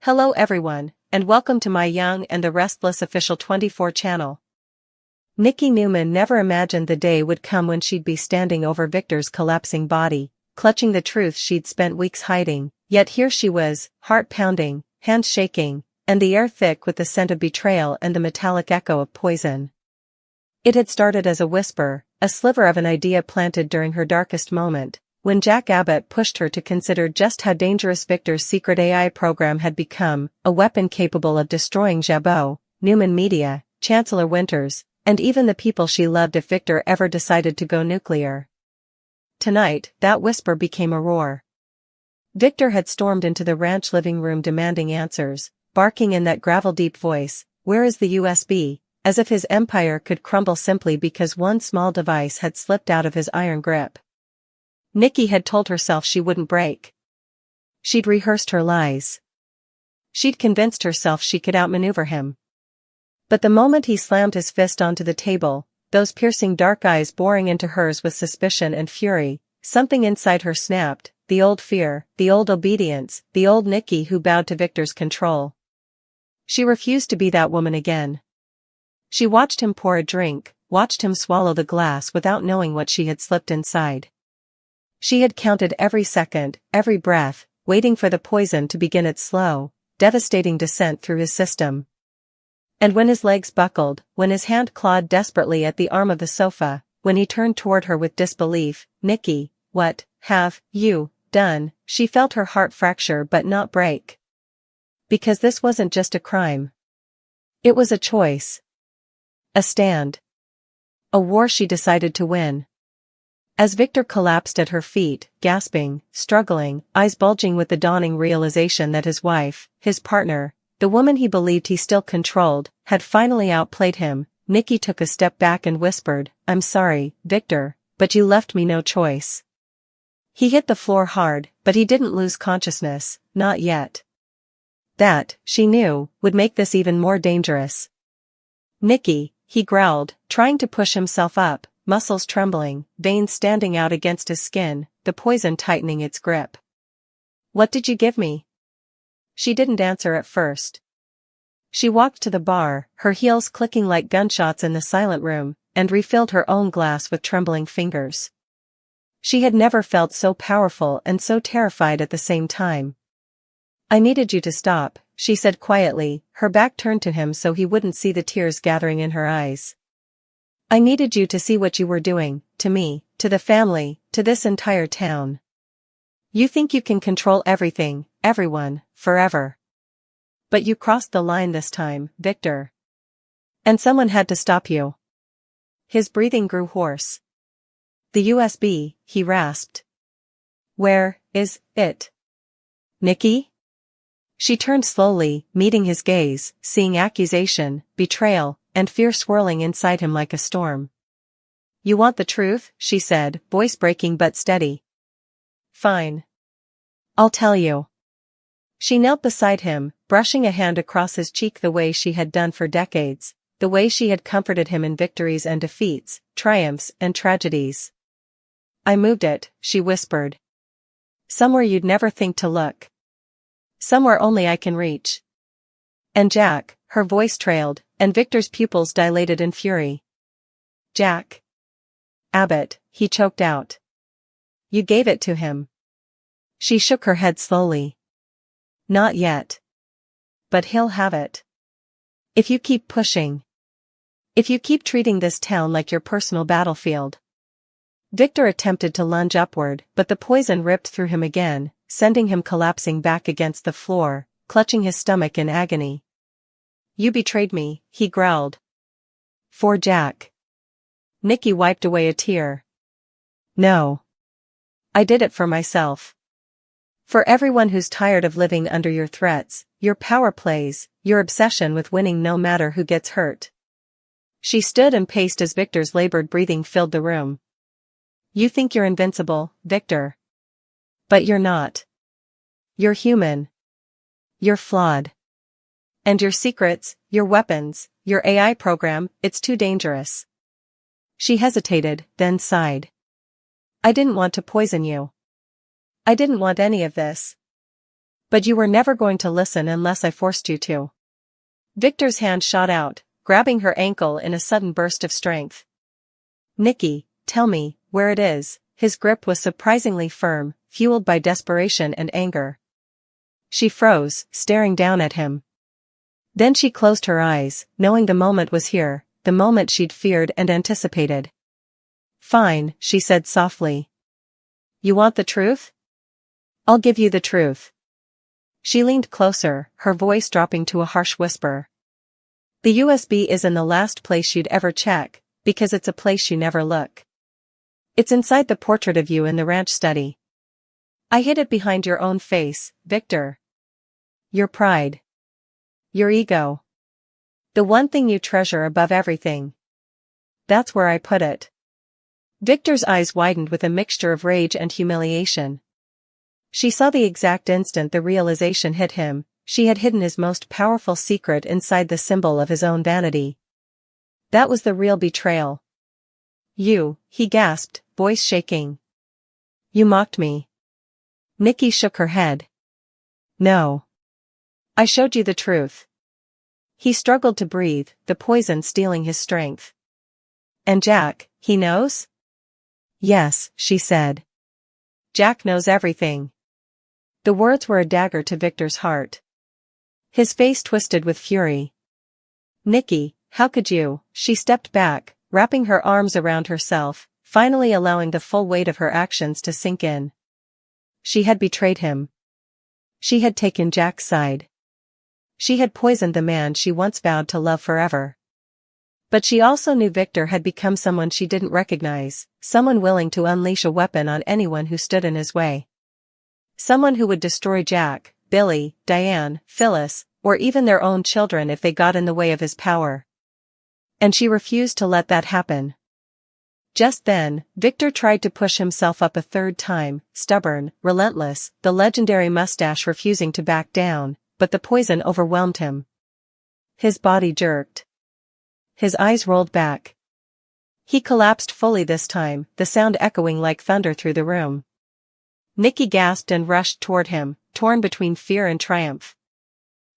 Hello everyone, and welcome to my Young and the Restless Official 24 channel. Nikki Newman never imagined the day would come when she'd be standing over Victor's collapsing body, clutching the truth she'd spent weeks hiding, yet here she was, heart pounding, hands shaking, and the air thick with the scent of betrayal and the metallic echo of poison. It had started as a whisper, a sliver of an idea planted during her darkest moment, when Jack Abbott pushed her to consider just how dangerous Victor's secret AI program had become, a weapon capable of destroying Jabot, Newman Media, Chancellor Winters, and even the people she loved if Victor ever decided to go nuclear. Tonight, that whisper became a roar. Victor had stormed into the ranch living room demanding answers, barking in that gravel-deep voice, "Where is the USB?" as if his empire could crumble simply because one small device had slipped out of his iron grip. Nikki had told herself she wouldn't break. She'd rehearsed her lies. She'd convinced herself she could outmaneuver him. But the moment he slammed his fist onto the table, those piercing dark eyes boring into hers with suspicion and fury, something inside her snapped, the old fear, the old obedience, the old Nikki who bowed to Victor's control. She refused to be that woman again. She watched him pour a drink, watched him swallow the glass without knowing what she had slipped inside. She had counted every second, every breath, waiting for the poison to begin its slow, devastating descent through his system. And when his legs buckled, when his hand clawed desperately at the arm of the sofa, when he turned toward her with disbelief, "Nikki, what have you done?" she felt her heart fracture but not break. Because this wasn't just a crime. It was a choice. A stand. A war she decided to win. As Victor collapsed at her feet, gasping, struggling, eyes bulging with the dawning realization that his wife, his partner, the woman he believed he still controlled, had finally outplayed him, Nikki took a step back and whispered, "I'm sorry, Victor, but you left me no choice." He hit the floor hard, but he didn't lose consciousness, not yet. That, she knew, would make this even more dangerous. "Nikki," he growled, trying to push himself up, muscles trembling, veins standing out against his skin, the poison tightening its grip. "What did you give me?" She didn't answer at first. She walked to the bar, her heels clicking like gunshots in the silent room, and refilled her own glass with trembling fingers. She had never felt so powerful and so terrified at the same time. "I needed you to stop," she said quietly, her back turned to him so he wouldn't see the tears gathering in her eyes. "I needed you to see what you were doing, to me, to the family, to this entire town. You think you can control everything, everyone, forever. But you crossed the line this time, Victor. And someone had to stop you." His breathing grew hoarse. "The USB," he rasped. "Where is it? Nikki?" She turned slowly, meeting his gaze, seeing accusation, betrayal, and fear swirling inside him like a storm. "You want the truth?" she said, voice breaking but steady. "Fine. I'll tell you." She knelt beside him, brushing a hand across his cheek the way she had done for decades, the way she had comforted him in victories and defeats, triumphs and tragedies. "I moved it," she whispered. "Somewhere you'd never think to look. Somewhere only I can reach." "And Jack," her voice trailed, and Victor's pupils dilated in fury. "Jack Abbott," he choked out. "You gave it to him." She shook her head slowly. "Not yet. But he'll have it. If you keep pushing. If you keep treating this town like your personal battlefield." Victor attempted to lunge upward, but the poison ripped through him again, sending him collapsing back against the floor, clutching his stomach in agony. "You betrayed me," he growled. "For Jack." Nikki wiped away a tear. "No. I did it for myself. For everyone who's tired of living under your threats, your power plays, your obsession with winning no matter who gets hurt." She stood and paced as Victor's labored breathing filled the room. "You think you're invincible, Victor. But you're not. You're human. You're flawed. And your secrets, your weapons, your AI program, it's too dangerous." She hesitated, then sighed. "I didn't want to poison you. I didn't want any of this. But you were never going to listen unless I forced you to. Victor's hand shot out, grabbing her ankle in a sudden burst of strength. Nikki, tell me, where it is. His grip was surprisingly firm, fueled by desperation and anger. She froze, staring down at him. Then she closed her eyes, knowing the moment was here, the moment she'd feared and anticipated. Fine, she said softly. You want the truth? I'll give you the truth. She leaned closer, her voice dropping to a harsh whisper. The USB is in the last place you'd ever check, because it's a place you never look. It's inside the portrait of you in the ranch study. I hid it behind your own face, Victor. Your pride. Your ego. The one thing you treasure above everything. That's where I put it. Victor's eyes widened with a mixture of rage and humiliation. She saw the exact instant the realization hit him, she had hidden his most powerful secret inside the symbol of his own vanity. That was the real betrayal. You, he gasped, voice shaking. You mocked me. Nikki shook her head. No. I showed you the truth. He struggled to breathe, the poison stealing his strength. And Jack, he knows? Yes, she said. Jack knows everything. The words were a dagger to Victor's heart. His face twisted with fury. Nikki, how could you? She stepped back, wrapping her arms around herself, finally allowing the full weight of her actions to sink in. She had betrayed him. She had taken Jack's side. She had poisoned the man she once vowed to love forever. But she also knew Victor had become someone she didn't recognize, someone willing to unleash a weapon on anyone who stood in his way. Someone who would destroy Jack, Billy, Diane, Phyllis, or even their own children if they got in the way of his power. And she refused to let that happen. Just then, Victor tried to push himself up a third time, stubborn, relentless, the legendary mustache refusing to back down, but the poison overwhelmed him. His body jerked. His eyes rolled back. He collapsed fully this time, the sound echoing like thunder through the room. Nikki gasped and rushed toward him, torn between fear and triumph.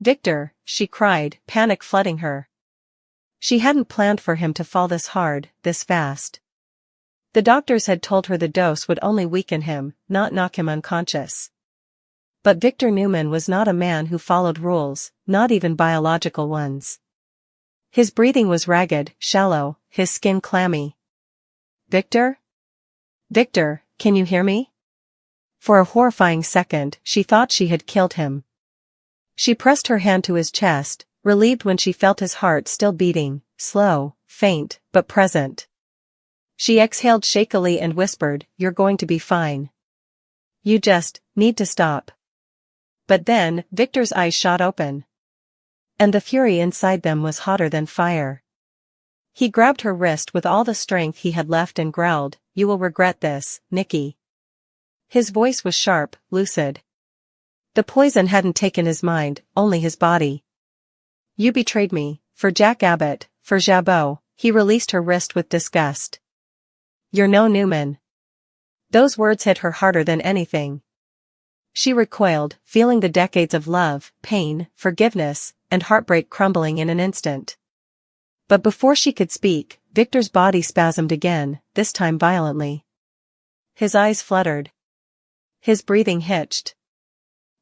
Victor, she cried, panic flooding her. She hadn't planned for him to fall this hard, this fast. The doctors had told her the dose would only weaken him, not knock him unconscious. But Victor Newman was not a man who followed rules, not even biological ones. His breathing was ragged, shallow, his skin clammy. Victor? Victor, can you hear me? For a horrifying second, she thought she had killed him. She pressed her hand to his chest, relieved when she felt his heart still beating, slow, faint, but present. She exhaled shakily and whispered, "You're going to be fine. You just need to stop." But then, Victor's eyes shot open. And the fury inside them was hotter than fire. He grabbed her wrist with all the strength he had left and growled, "You will regret this, Nikki." His voice was sharp, lucid. The poison hadn't taken his mind, only his body. "You betrayed me, for Jack Abbott, for Jabot." He released her wrist with disgust. "You're no Newman." Those words hit her harder than anything. She recoiled, feeling the decades of love, pain, forgiveness, and heartbreak crumbling in an instant. But before she could speak, Victor's body spasmed again, this time violently. His eyes fluttered. His breathing hitched.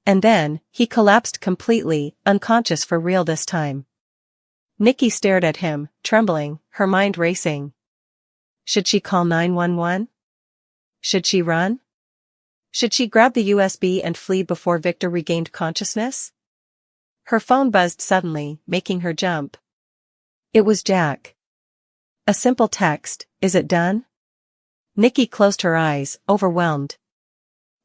And then, he collapsed completely, unconscious for real this time. Nikki stared at him, trembling, her mind racing. Should she call 911? Should she run? Should she grab the USB and flee before Victor regained consciousness? Her phone buzzed suddenly, making her jump. It was Jack. A simple text, "Is it done?" Nikki closed her eyes, overwhelmed.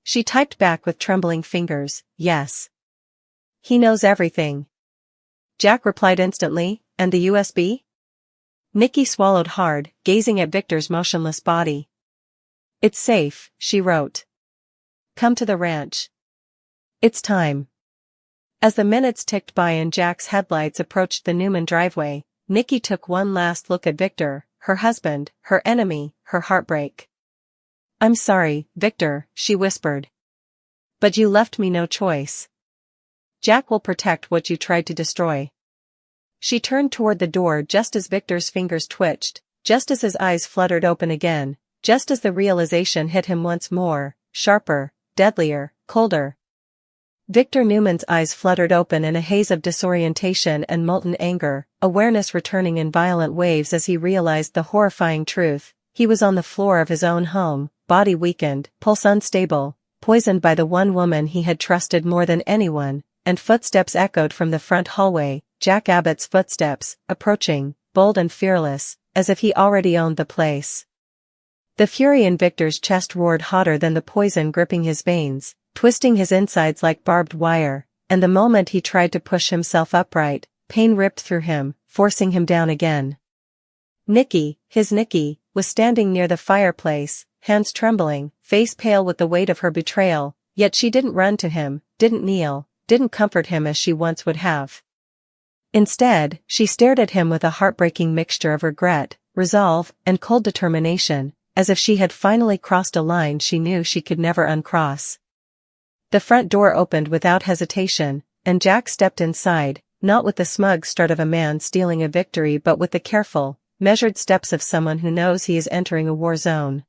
She typed back with trembling fingers, "Yes. He knows everything." Jack replied instantly, "And the USB?" Nikki swallowed hard, gazing at Victor's motionless body. "It's safe," she wrote. "Come to the ranch. It's time." As the minutes ticked by and Jack's headlights approached the Newman driveway, Nikki took one last look at Victor, her husband, her enemy, her heartbreak. "I'm sorry, Victor," she whispered. "But you left me no choice." Jack will protect what you tried to destroy. She turned toward the door just as Victor's fingers twitched, just as his eyes fluttered open again, just as the realization hit him once more, sharper, deadlier, colder. Victor Newman's eyes fluttered open in a haze of disorientation and molten anger, awareness returning in violent waves as he realized the horrifying truth. He was on the floor of his own home, body weakened, pulse unstable, poisoned by the one woman he had trusted more than anyone, and footsteps echoed from the front hallway, Jack Abbott's footsteps, approaching, bold and fearless, as if he already owned the place. The fury in Victor's chest roared hotter than the poison gripping his veins, twisting his insides like barbed wire, and the moment he tried to push himself upright, pain ripped through him, forcing him down again. Nikki, his Nikki, was standing near the fireplace, hands trembling, face pale with the weight of her betrayal, yet she didn't run to him, didn't kneel, didn't comfort him as she once would have. Instead, she stared at him with a heartbreaking mixture of regret, resolve, and cold determination, as if she had finally crossed a line she knew she could never uncross. The front door opened without hesitation, and Jack stepped inside, not with the smug strut of a man stealing a victory but with the careful, measured steps of someone who knows he is entering a war zone.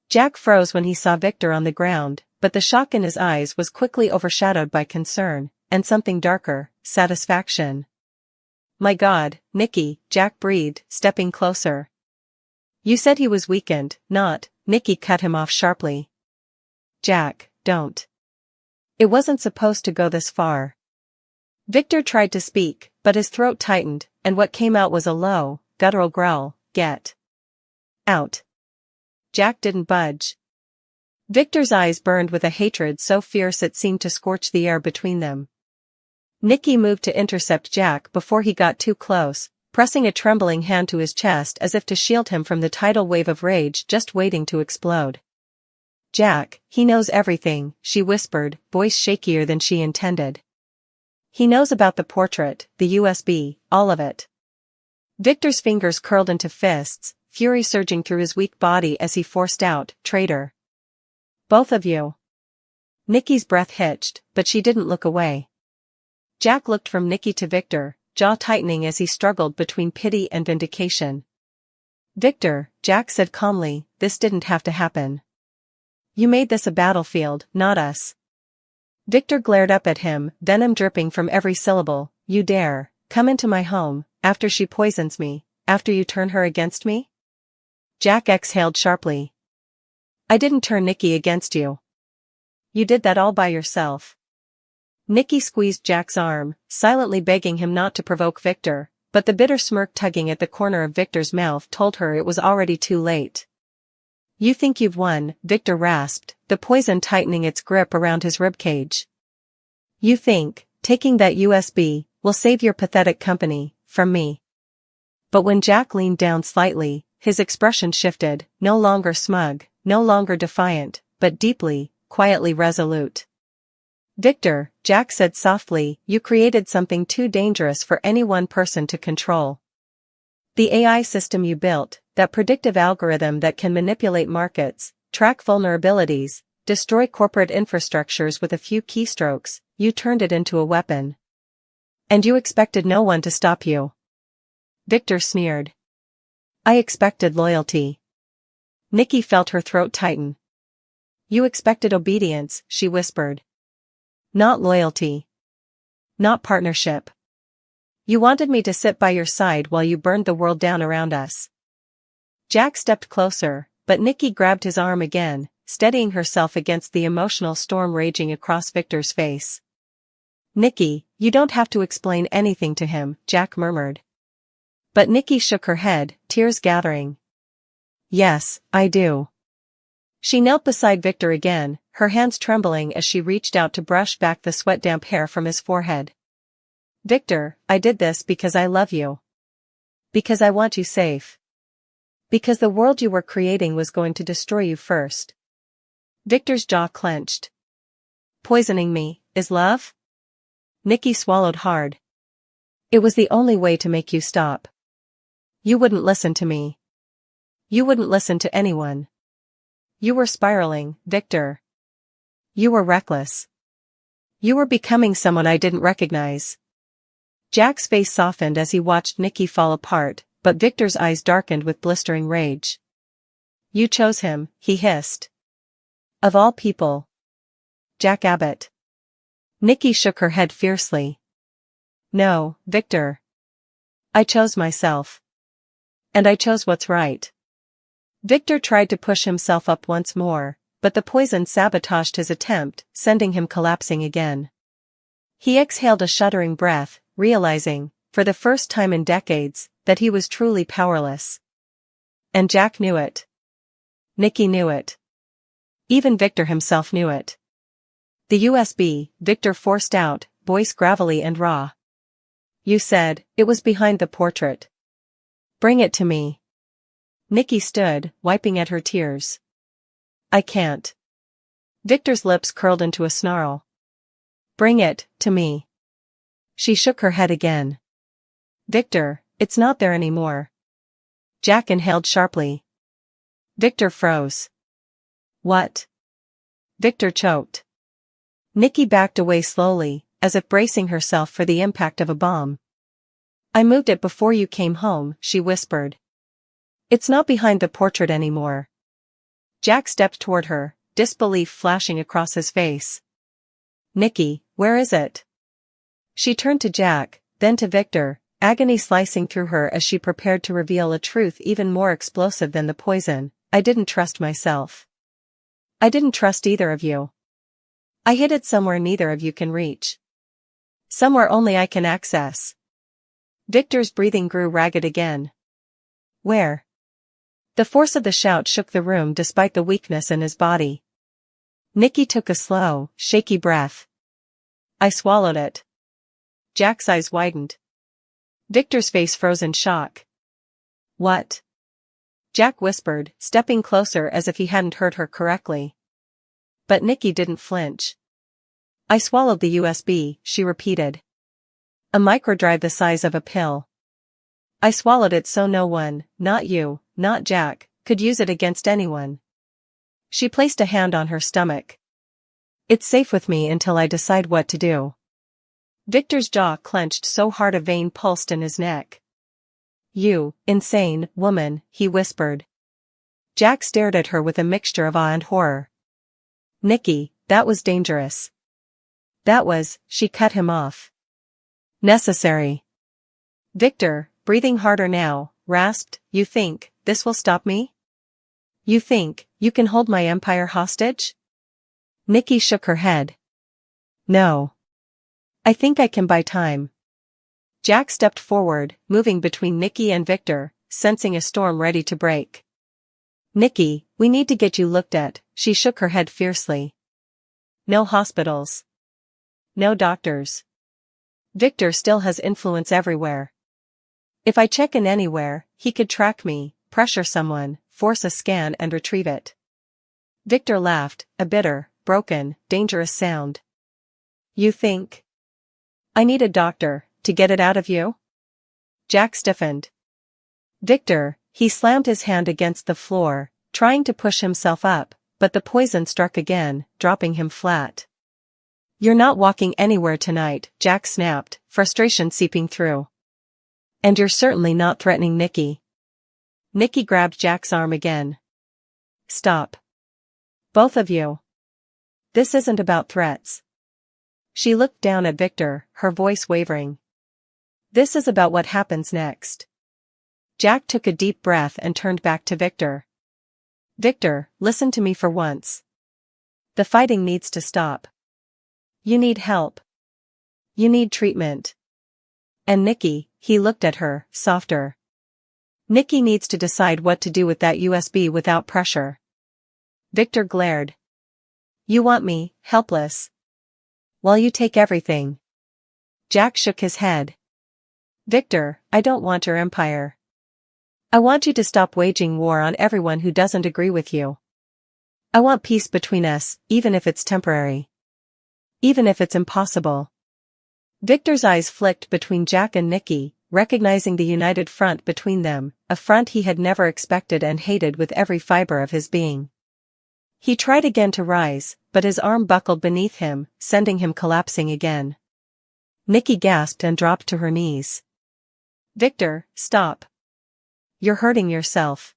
Jack froze when he saw Victor on the ground, but the shock in his eyes was quickly overshadowed by concern, and something darker, satisfaction. "My God, Nikki," Jack breathed, stepping closer. "You said he was weakened, not," Nikki cut him off sharply. "Jack, don't. It wasn't supposed to go this far." Victor tried to speak, but his throat tightened, and what came out was a low, guttural growl, "Get out." Jack didn't budge. Victor's eyes burned with a hatred so fierce it seemed to scorch the air between them. Nikki moved to intercept Jack before he got too close, pressing a trembling hand to his chest as if to shield him from the tidal wave of rage just waiting to explode. "Jack, he knows everything," she whispered, voice shakier than she intended. "He knows about the portrait, the USB, all of it." Victor's fingers curled into fists, fury surging through his weak body as he forced out, "Traitor. Both of you." Nikki's breath hitched, but she didn't look away. Jack looked from Nikki to Victor, jaw tightening as he struggled between pity and vindication. "Victor," Jack said calmly, "this didn't have to happen. You made this a battlefield, not us." Victor glared up at him, venom dripping from every syllable. "You dare come into my home, after she poisons me, after you turn her against me?" Jack exhaled sharply. "I didn't turn Nikki against you. You did that all by yourself." Nikki squeezed Jack's arm, silently begging him not to provoke Victor, but the bitter smirk tugging at the corner of Victor's mouth told her it was already too late. "You think you've won," Victor rasped, the poison tightening its grip around his ribcage. "You think, taking that USB, will save your pathetic company, from me." But when Jack leaned down slightly, his expression shifted, no longer smug, no longer defiant, but deeply, quietly resolute. "Victor," Jack said softly, "you created something too dangerous for any one person to control. The AI system you built, that predictive algorithm that can manipulate markets, track vulnerabilities, destroy corporate infrastructures with a few keystrokes, you turned it into a weapon. And you expected no one to stop you." Victor sneered. "I expected loyalty." Nikki felt her throat tighten. "You expected obedience," she whispered. "Not loyalty. Not partnership. You wanted me to sit by your side while you burned the world down around us." Jack stepped closer, but Nikki grabbed his arm again, steadying herself against the emotional storm raging across Victor's face. "Nikki, you don't have to explain anything to him," Jack murmured. But Nikki shook her head, tears gathering. "Yes, I do." She knelt beside Victor again, her hands trembling as she reached out to brush back the sweat-damp hair from his forehead. "Victor, I did this because I love you. Because I want you safe. Because the world you were creating was going to destroy you first." Victor's jaw clenched. "Poisoning me, is love?" Nikki swallowed hard. "It was the only way to make you stop. You wouldn't listen to me. You wouldn't listen to anyone. You were spiraling, Victor. You were reckless. You were becoming someone I didn't recognize. Jack's face softened as he watched Nikki fall apart, but Victor's eyes darkened with blistering rage. You chose him, he hissed. Of all people. Jack Abbott. Nikki shook her head fiercely. No, Victor. I chose myself. And I chose what's right. Victor tried to push himself up once more, but the poison sabotaged his attempt, sending him collapsing again. He exhaled a shuddering breath, realizing, for the first time in decades, that he was truly powerless. And Jack knew it. Nikki knew it. Even Victor himself knew it. The USB, Victor forced out, voice gravelly and raw. You said, it was behind the portrait. Bring it to me. Nikki stood, wiping at her tears. I can't. Victor's lips curled into a snarl. Bring it, to me. She shook her head again. Victor, it's not there anymore. Jack inhaled sharply. Victor froze. What? Victor choked. Nikki backed away slowly, as if bracing herself for the impact of a bomb. I moved it before you came home, she whispered. It's not behind the portrait anymore. Jack stepped toward her, disbelief flashing across his face. Nikki, where is it? She turned to Jack, then to Victor, agony slicing through her as she prepared to reveal a truth even more explosive than the poison. I didn't trust myself. I didn't trust either of you. I hid it somewhere neither of you can reach. Somewhere only I can access. Victor's breathing grew ragged again. Where? The force of the shout shook the room despite the weakness in his body. Nikki took a slow, shaky breath. I swallowed it. Jack's eyes widened. Victor's face froze in shock. What? Jack whispered, stepping closer as if he hadn't heard her correctly. But Nikki didn't flinch. I swallowed the USB, she repeated. A microdrive the size of a pill. I swallowed it so no one, not you, not Jack, could use it against anyone. She placed a hand on her stomach. It's safe with me until I decide what to do. Victor's jaw clenched so hard a vein pulsed in his neck. You, insane woman, he whispered. Jack stared at her with a mixture of awe and horror. Nikki, that was dangerous. That was, she cut him off. Necessary. Victor, breathing harder now, rasped, you think, this will stop me? You think, you can hold my empire hostage? Nikki shook her head. No. I think I can buy time. Jack stepped forward, moving between Nikki and Victor, sensing a storm ready to break. Nikki, we need to get you looked at, she shook her head fiercely. No hospitals. No doctors. Victor still has influence everywhere. If I check in anywhere, he could track me, pressure someone, force a scan and retrieve it. Victor laughed, a bitter, broken, dangerous sound. You think? I need a doctor, to get it out of you? Jack stiffened. Victor, he slammed his hand against the floor, trying to push himself up, but the poison struck again, dropping him flat. You're not walking anywhere tonight, Jack snapped, frustration seeping through. And you're certainly not threatening Nikki. Nikki grabbed Jack's arm again. Stop. Both of you. This isn't about threats. She looked down at Victor, her voice wavering. This is about what happens next. Jack took a deep breath and turned back to Victor. Victor, listen to me for once. The fighting needs to stop. You need help. You need treatment. And Nikki, he looked at her, softer. Nikki needs to decide what to do with that USB without pressure. Victor glared. You want me, helpless. While you take everything. Jack shook his head. Victor, I don't want your empire. I want you to stop waging war on everyone who doesn't agree with you. I want peace between us, even if it's temporary. Even if it's impossible. Victor's eyes flicked between Jack and Nikki, recognizing the united front between them, a front he had never expected and hated with every fiber of his being. He tried again to rise, but his arm buckled beneath him, sending him collapsing again. Nikki gasped and dropped to her knees. "Victor, stop. You're hurting yourself."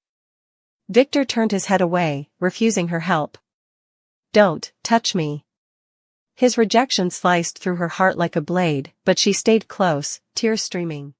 Victor turned his head away, refusing her help. "Don't touch me." His rejection sliced through her heart like a blade, but she stayed close, tears streaming.